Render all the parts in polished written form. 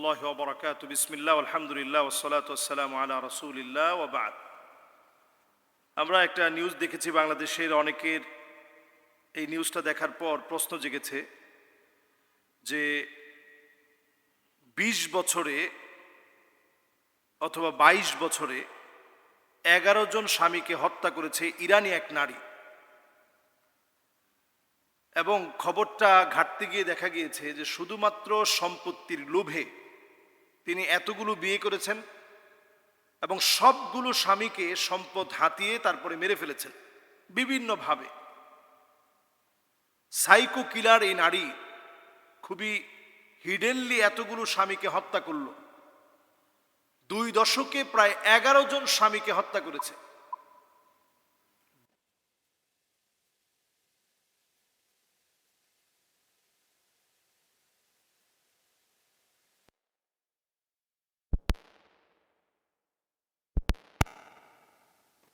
রহমতুল্লাহি ওয়া বারাকাতুহু। বিসমিল্লাহ আলহামদুলিল্লাহ ওয়াসসালাতু ওয়াসসালামু আলা রাসূলিল্লাহ ওয়া বা'দ। আমরা একটা নিউজ দেখেছি, বাংলাদেশের অনেকের এই নিউজটা দেখার পর প্রশ্ন জেগেছে যে ২০ বছরে অথবা ২২ বছরে ১১ জন স্বামীকে হত্যা করেছে ইরানি এক নারী। এবং খবরটা ঘাঁটতে গিয়ে দেখা গিয়েছে যে শুধুমাত্র সম্পত্তির লোভে তিনি এতগুলো বিয়ে করেছেন এবং সবগুলো স্বামীকে সম্পদ হাতিয়ে তারপরে মেরে ফেলেছেন বিভিন্নভাবে। সাইকো কিলার এই নারী খুবই হিডেনলি এতগুলো স্বামীকে হত্যা করল। ২ দশকে প্রায় ১১ জন স্বামীকে হত্যা করেছে।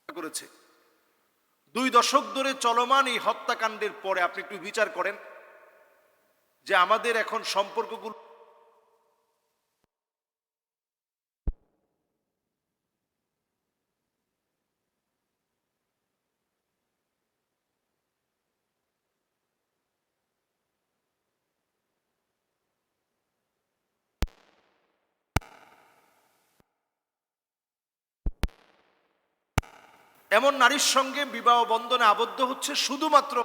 করেছে ২ দশক ধরে চলমান এই হত্যাকাণ্ডের পরে আপনি একটু বিচার করেন যে আমাদের এখন সম্পর্কগুলো এমন নারীর সঙ্গে বিবাহ বন্ধনে আবদ্ধ হচ্ছে শুধুমাত্র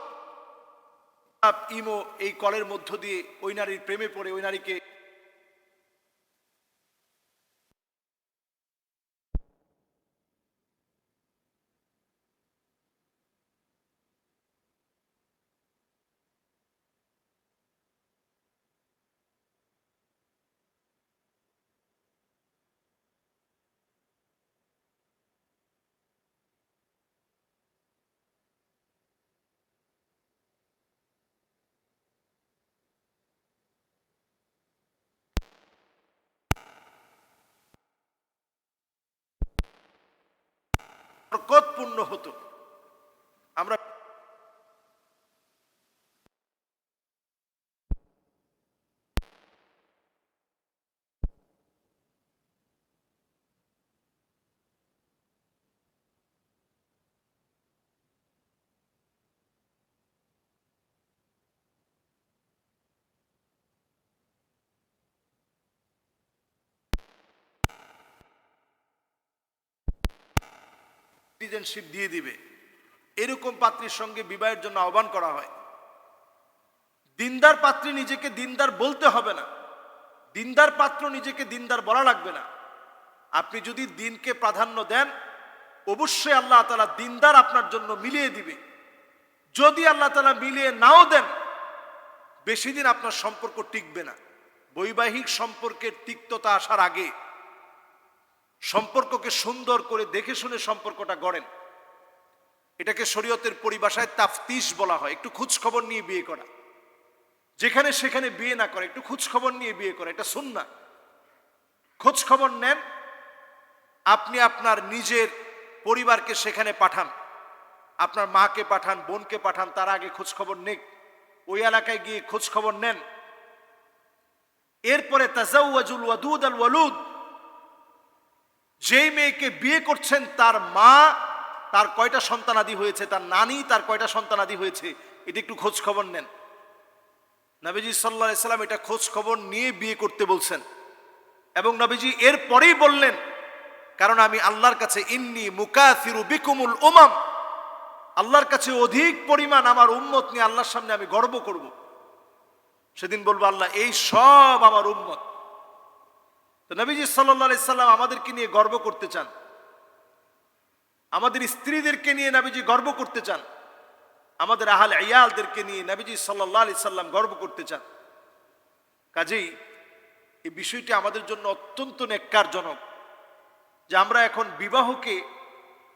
ইমো এই কলের মধ্য দিয়ে ওই নারীর প্রেমে পড়ে ওই নারীকে বরকতপূর্ণ হতো। আমরা সিটিজেনশিপ দিয়ে দিবে এরকম পাত্রীর সঙ্গে বিবাহের জন্য আহ্বান করা হয়। দিনদার পাত্রী নিজেকে দিনদার বলতে হবে না, দিনদার পাত্র নিজেকে দিনদার বলা লাগবে না। আপনি যদি দিনকে প্রাধান্য দেন অবশ্যই আল্লাহ তাআলা দিনদার আপনার জন্য মিলিয়ে দিবে। যদি আল্লাহ তাআলা মিলিয়ে নাও দেন বেশি দিন আপনার সম্পর্ক টিকবে না। বৈবাহিক সম্পর্কের তিক্ততা আসার আগে সম্পর্ককে সুন্দর করে দেখে শুনে সম্পর্কটা গড়েন। এটাকে শরীয়তের পরিভাষায় তাফতিশ বলা হয়। একটু খোঁজ খবর নিয়ে বিয়ে করা, যেখানে সেখানে বিয়ে না করে একটু খোঁজ খবর নিয়ে বিয়ে করা, এটা সুন্নাহ। খোঁজ খবর নেন, আপনি আপনার নিজের পরিবারকে সেখানে পাঠান, আপনার মাকে পাঠান, বোনকে পাঠান, তার আগে খোঁজ খবর নেক, ওই এলাকায় গিয়ে খোঁজ খবর নেন। এরপরে তাজাওয়াজুল ওয়াদুদ আল ওয়ালুদ, যেই মেয়েকে বিয়ে করছেন তার মা তার কয়টা সন্তানাদি হয়েছে, তার নানি তার কয়টা সন্তানাদি হয়েছে, এটা একটু খোঁজ খবর নেন। নবীজি সাল্লাল্লাহু আলাইহি সাল্লাম এটা খোঁজ খবর নিয়ে বিয়ে করতে বলছেন। এবং নবীজি এর পরেই বললেন, কারণ আমি আল্লাহর কাছে ইন্নী মুকাসিরু বিকুমুল উমাম, আল্লাহর কাছে অধিক পরিমাণ আমার উম্মত নিয়ে আল্লাহর সামনে আমি গর্ব করব। সেদিন বলবো আল্লাহ এই সব আমার উম্মত। তো নবীজি সাল্লাল্লাহু আলাইহি সাল্লাম আমাদেরকে নিয়ে গর্ব করতে চান, আমাদের স্ত্রীদেরকে নিয়ে নবীজি গর্ব করতে চান, আমাদের আহলে ইয়ালদেরকে নিয়ে নবীজি সাল্লাল্লাহু আলাইহি সাল্লাম গর্ব করতে চান। কাজেই এই বিষয়টি আমাদের জন্য অত্যন্ত নেক্কারজনক যে আমরা এখন বিবাহকে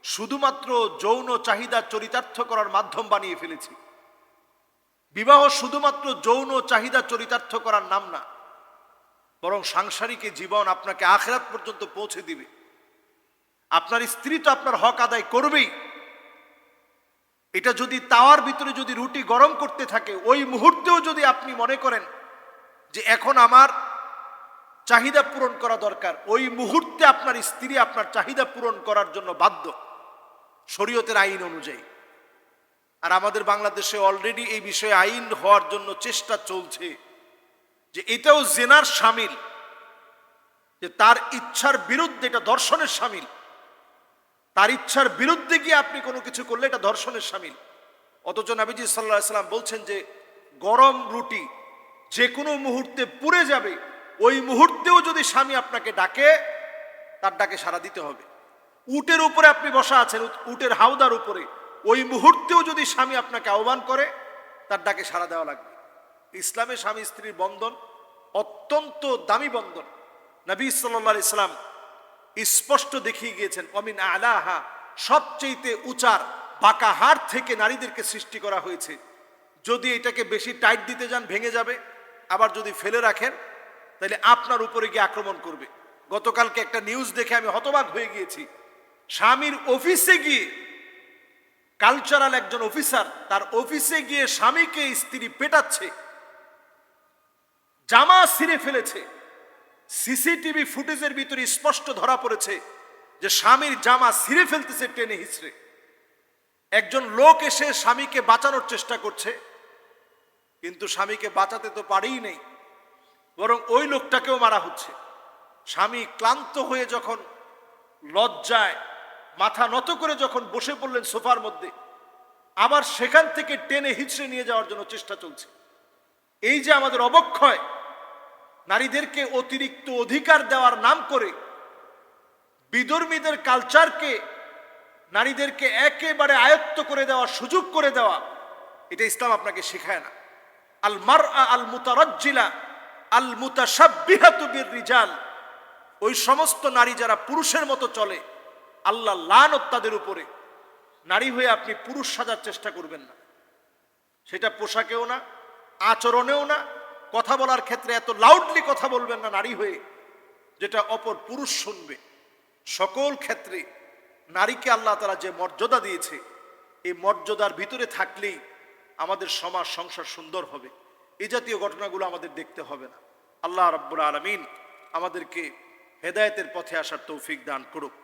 শুধুমাত্র যৌন চাহিদা চরিতার্থ করার মাধ্যম বানিয়ে ফেলেছি। বিবাহ শুধুমাত্র যৌন চাহিদা চরিতার্থ করার নাম না, বরং সাংসারিক জীবন আপনাকে আখিরাত পর্যন্ত পৌঁছে দিবে। আপনার স্ত্রী তো আপনার হক আদায় করবেই। এটা যদি তাওয়ার ভিতরে যদি রুটি গরম করতে থাকে, ওই মুহূর্তেও যদি আপনি মনে করেন যে এখন আমার চাহিদা পূরণ করা দরকার, ওই মুহূর্তে আপনার স্ত্রী আপনার চাহিদা পূরণ করার জন্য বাধ্য শরীয়তের আইন অনুযায়ী। আর আমাদের বাংলাদেশে অলরেডি এই বিষয়ে আইন হওয়ার জন্য চেষ্টা চলছে যে এটাও জেনার শামিল, যে তার ইচ্ছার বিরুদ্ধে, এটা ধর্ষণের শামিল। তার ইচ্ছার বিরুদ্ধে গিয়ে আপনি কোনো কিছু করলে এটা ধর্ষণের শামিল। অথচ নবীজি সাল্লাল্লাহু আলাইহি সাল্লাম বলছেন যে গরম রুটি যে কোনো মুহূর্তে পুড়ে যাবে, ওই মুহূর্তেও যদি স্বামী আপনাকে ডাকে, তার ডাকে সাড়া দিতে হবে। উটের উপরে আপনি বসা আছেন, উটের হাউদার উপরে, ওই মুহূর্তেও যদি স্বামী আপনাকে আহ্বান করে, তার ডাকে সাড়া দেওয়া লাগবে। ইসলামে স্বামী স্ত্রীর বন্ধন অত্যন্ত দামি বন্ধন। নবী সাল্লাল্লাহু আলাইহি সাল্লাম স্পষ্ট দেখিয়ে গিয়েছেন, অমিন আলাহা, সবচেয়ে উচার বাঁকা হাড় থেকে নারীদেরকে সৃষ্টি করা হয়েছে। যদি এটাকে বেশি টাইট দিতে যান ভেঙে যাবে, আবার যদি ফেলে রাখেন তাহলে আপনার উপরে গিয়ে আক্রমণ করবে। গতকালকে একটা নিউজ দেখে আমি হতবাক হয়ে গিয়েছি। স্বামীর অফিসে গিয়ে, কালচারাল একজন অফিসার, তার অফিসে গিয়ে স্বামীকে স্ত্রী পেটাচ্ছে, জামা ছিঁড়ে ফেলেছে। সিসিটিভি ফুটেজের ভিতরে স্পষ্ট ধরা পড়েছে যে স্বামীর জামা ছিঁড়ে ফেলতেছে টেনে হিচড়ে। একজন লোক এসে স্বামীকে বাঁচানোর চেষ্টা করছে, কিন্তু স্বামীকে বাঁচাতে তো পারেই নেই, বরং ওই লোকটাকেও মারা হচ্ছে। স্বামী ক্লান্ত হয়ে যখন লজ্জায় মাথা নত করে যখন বসে পড়লেন সোফার মধ্যে, আবার সেখান থেকে টেনে হিচড়ে নিয়ে যাওয়ার জন্য চেষ্টা চলছে। এই যে আমাদের অবক্ষয়, নারীদেরকে অতিরিক্ত অধিকার দেওয়ার নাম করে বিধর্মীদের কালচারকে নারীদেরকে একেবারে আয়ত্ত করে দেওয়া, সুযোগ করে দেওয়া, এটা ইসলাম আপনাকে শেখায় না। আল মারআ আল মুতারাজ্জিলা আল মুতাশাব্বিহাতু বির-রিজাল, ওই সমস্ত নারী যারা পুরুষের মতো চলে, আল্লাহ লানত তাদের উপরে। নারী হয়ে আপনি পুরুষ সাজার চেষ্টা করবেন না, সেটা পোশাকেও না, আচরণেও না। কথা বলার ক্ষেত্রে এত লাউডলি কথা বলবেন না নারী হয়ে, যেটা অপর পুরুষ শুনবে। সকল ক্ষেত্রে নারীকে আল্লাহ তাআলা যে মর্যাদা দিয়েছে, এই মর্যাদার ভিতরে থাকলেই আমাদের সমাজ সংসার সুন্দর হবে। এই জাতীয় ঘটনাগুলো আমাদের দেখতে হবে না। আল্লাহ রাব্বুল আলামিন আমাদেরকে হেদায়েতের পথে আসার তৌফিক দান করুক।